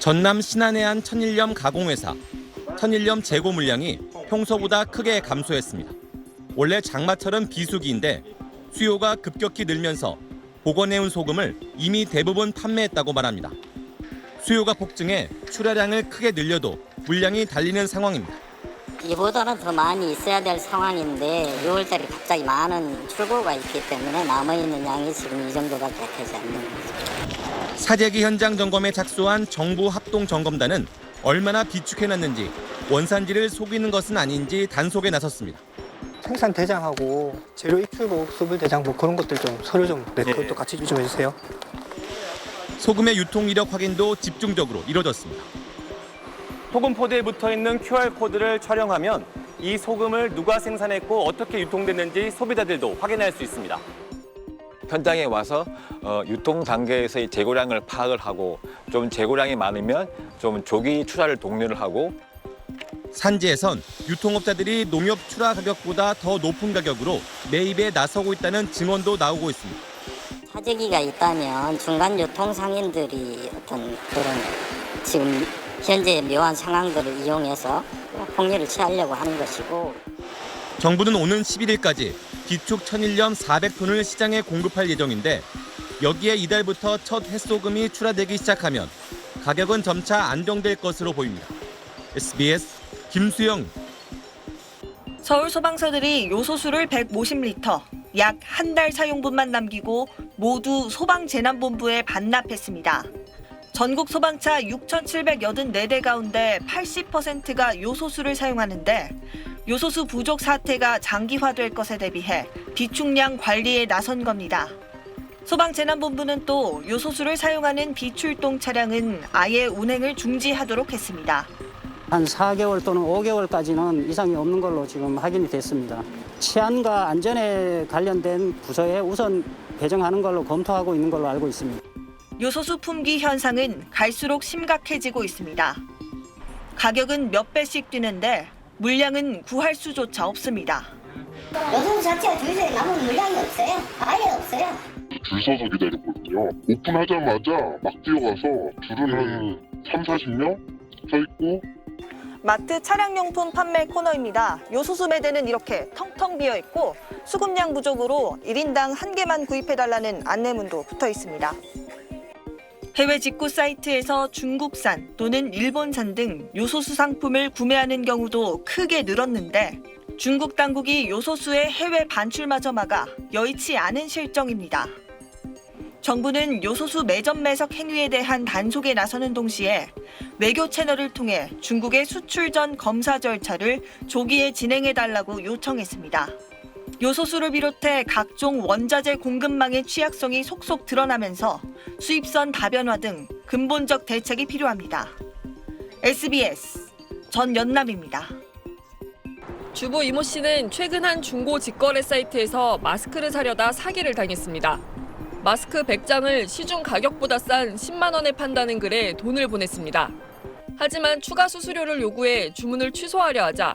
전남 신안의 한 천일염 가공회사. 천일염 재고 물량이 평소보다 크게 감소했습니다. 원래 장마철은 비수기인데 수요가 급격히 늘면서 보관해온 소금을 이미 대부분 판매했다고 말합니다. 수요가 폭증해 출하량을 크게 늘려도 물량이 달리는 상황입니다. 이보다는 더 많이 있어야 될 상황인데 6월달에 갑자기 많은 출고가 있기 때문에 남아있는 양이 지금 이 정도밖에 되지 않는 거죠. 사재기 현장 점검에 착수한 정부 합동점검단은 얼마나 비축해놨는지 원산지를 속이는 것은 아닌지 단속에 나섰습니다. 생산 대장하고 재료 입출국 수불 대장 뭐 그런 것들 좀 서류 좀 그것도 같이 좀 해주세요. 소금의 유통 이력 확인도 집중적으로 이뤄졌습니다. 소금 포대에 붙어있는 QR코드를 촬영하면 이 소금을 누가 생산했고 어떻게 유통됐는지 소비자들도 확인할 수 있습니다. 현장에 와서 유통 단계에서의 재고량을 파악을 하고 좀 재고량이 많으면 좀 조기 출하를 독려를 하고 산지에선 유통업자들이 농협 출하 가격보다 더 높은 가격으로 매입에 나서고 있다는 증언도 나오고 있습니다. 사재기가 있다면 중간 유통 상인들이 어떤 그런 지금 현재 묘한 상황들을 이용해서 폭리를 취하려고 하는 것이고, 정부는 오는 11일까지 비축 천일염 400톤을 시장에 공급할 예정인데 여기에 이달부터 첫 햇소금이 출하되기 시작하면 가격은 점차 안정될 것으로 보입니다. SBS 김수영. 서울 소방서들이 요소수를 150리터, 약 한 달 사용분만 남기고 모두 소방재난본부에 반납했습니다. 전국 소방차 6,784대 가운데 80%가 요소수를 사용하는데 요소수 부족 사태가 장기화될 것에 대비해 비축량 관리에 나선 겁니다. 소방재난본부는 또 요소수를 사용하는 비출동 차량은 아예 운행을 중지하도록 했습니다. 한 4개월 또는 5개월까지는 이상이 없는 걸로 지금 확인이 됐습니다. 치안과 안전에 관련된 부서에 우선 배정하는 걸로 검토하고 있는 걸로 알고 있습니다. 요소수 품귀 현상은 갈수록 심각해지고 있습니다. 가격은 몇 배씩 뛰는데 물량은 구할 수조차 없습니다. 요소수 자체가 주유소에 남은 물량이 없어요. 아예 없어요. 줄 서서 기다렸거든요. 오픈하자마자 막 뛰어가서 줄은 한 3, 40명 서 있고. 마트 차량용품 판매 코너입니다. 요소수 매대는 이렇게 텅텅 비어 있고 수급량 부족으로 1인당 1개만 구입해달라는 안내문도 붙어 있습니다. 해외 직구 사이트에서 중국산 또는 일본산 등 요소수 상품을 구매하는 경우도 크게 늘었는데 중국 당국이 요소수의 해외 반출마저 막아 여의치 않은 실정입니다. 정부는 요소수 매점 매석 행위에 대한 단속에 나서는 동시에 외교 채널을 통해 중국의 수출 전 검사 절차를 조기에 진행해달라고 요청했습니다. 요소수를 비롯해 각종 원자재 공급망의 취약성이 속속 드러나면서 수입선 다변화 등 근본적 대책이 필요합니다. SBS 전연남입니다. 주부 이모 씨는 최근 한 중고 직거래 사이트에서 마스크를 사려다 사기를 당했습니다. 마스크 100장을 시중 가격보다 싼 10만 원에 판다는 글에 돈을 보냈습니다. 하지만 추가 수수료를 요구해 주문을 취소하려 하자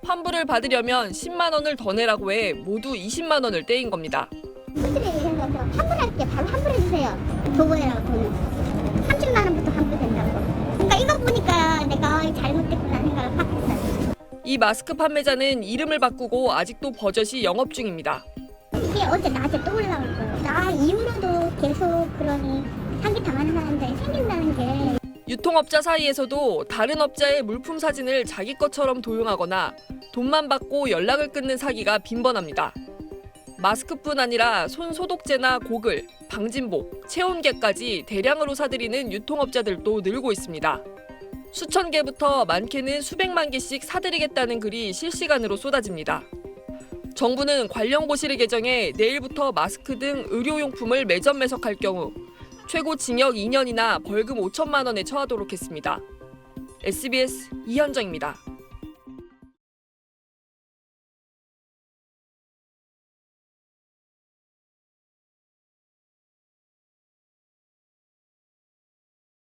환불을 받으려면 10만 원을 더 내라고 해 모두 20만 원을 떼인 겁니다. 환불할게 바로 환불해주세요. 도구해라고 돈 30만 원부터 환불된다고. 그러니까 이거 보니까 내가 잘못됐구나 생각을 확 했어요. 이 마스크 판매자는 이름을 바꾸고 아직도 버젓이 영업 중입니다. 이게 어제 낮에 또 올라올 거예요. 나 이후로도 계속 그러니 사기당하는 사람들이 생긴다는 게. 유통업자 사이에서도 다른 업자의 물품 사진을 자기 것처럼 도용하거나 돈만 받고 연락을 끊는 사기가 빈번합니다. 마스크뿐 아니라 손 소독제나 고글, 방진복, 체온계까지 대량으로 사들이는 유통업자들도 늘고 있습니다. 수천 개부터 많게는 수백만 개씩 사들이겠다는 글이 실시간으로 쏟아집니다. 정부는 관련 고시를 개정해 내일부터 마스크 등 의료용품을 매점 매석할 경우 최고 징역 2년이나 벌금 5천만 원에 처하도록 했습니다. SBS 이현정입니다.